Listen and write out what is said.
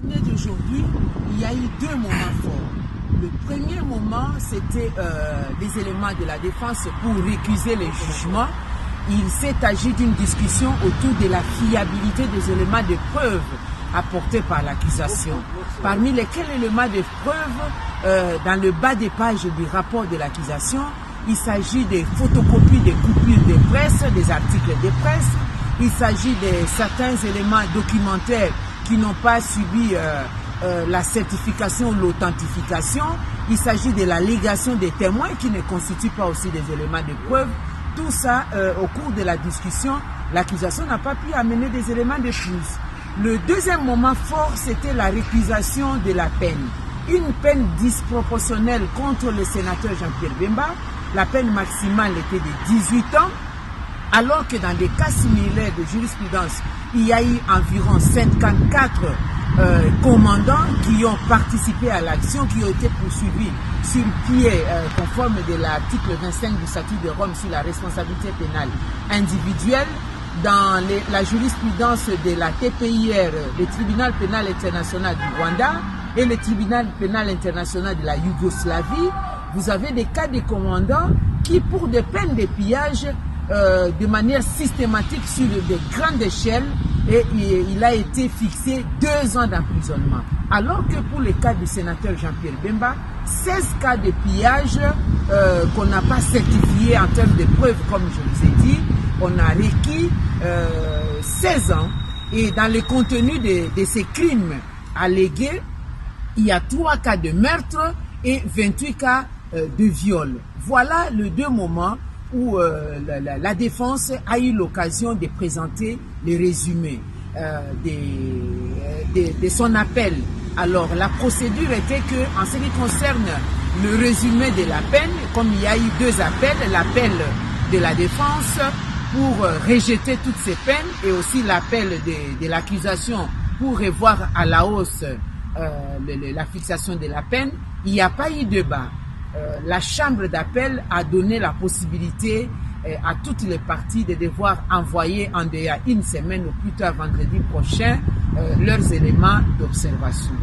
D'aujourd'hui, il y a eu deux moments forts. Le premier moment, c'était les éléments de la défense pour récuser les jugements. Il s'est agi d'une discussion autour de la fiabilité des éléments de preuve apportés par l'accusation. Parmi lesquels éléments de preuve, dans le bas des pages du rapport de l'accusation, il s'agit des photocopies des coupures de presse, des articles de presse. Il s'agit de certains éléments documentaires qui n'ont pas subi la certification ou l'authentification. Il s'agit de la légation des témoins qui ne constituent pas aussi des éléments de preuve. Tout ça, au cours de la discussion, l'accusation n'a pas pu amener des éléments de plus. Le deuxième moment fort, c'était la récusation de la peine. Une peine disproportionnelle contre le sénateur Jean-Pierre Bemba. La peine maximale était de 18 ans, alors que dans des cas similaires de jurisprudence, il y a eu environ 54 commandants qui ont participé à l'action, qui ont été poursuivis sur pied conforme de l'article 25 du statut de Rome sur la responsabilité pénale individuelle. Dans la jurisprudence de la TPIR, le tribunal pénal international du Rwanda et le tribunal pénal international de la Yougoslavie, vous avez des cas de commandants qui, pour des peines de pillage, de manière systématique sur de grandes échelles, et il a été fixé 2 ans d'emprisonnement. Alors que pour le cas du sénateur Jean-Pierre Bemba, 16 cas de pillage qu'on n'a pas certifiés en termes de preuves, comme je vous ai dit, on a requis 16 ans. Et dans le contenu de ces crimes allégués, il y a 3 cas de meurtre et 28 cas de viol. Voilà les deux moments où la défense a eu l'occasion de présenter les résumés de son appel. Alors, la procédure était que, en ce qui concerne le résumé de la peine, comme il y a eu 2 appels, l'appel de la défense pour rejeter toutes ces peines et aussi l'appel de l'accusation pour revoir à la hausse la fixation de la peine, il n'y a pas eu de débat. La chambre d'appel a donné la possibilité à toutes les parties de devoir envoyer en dehors 1 semaine ou plus tard vendredi prochain leurs éléments d'observation.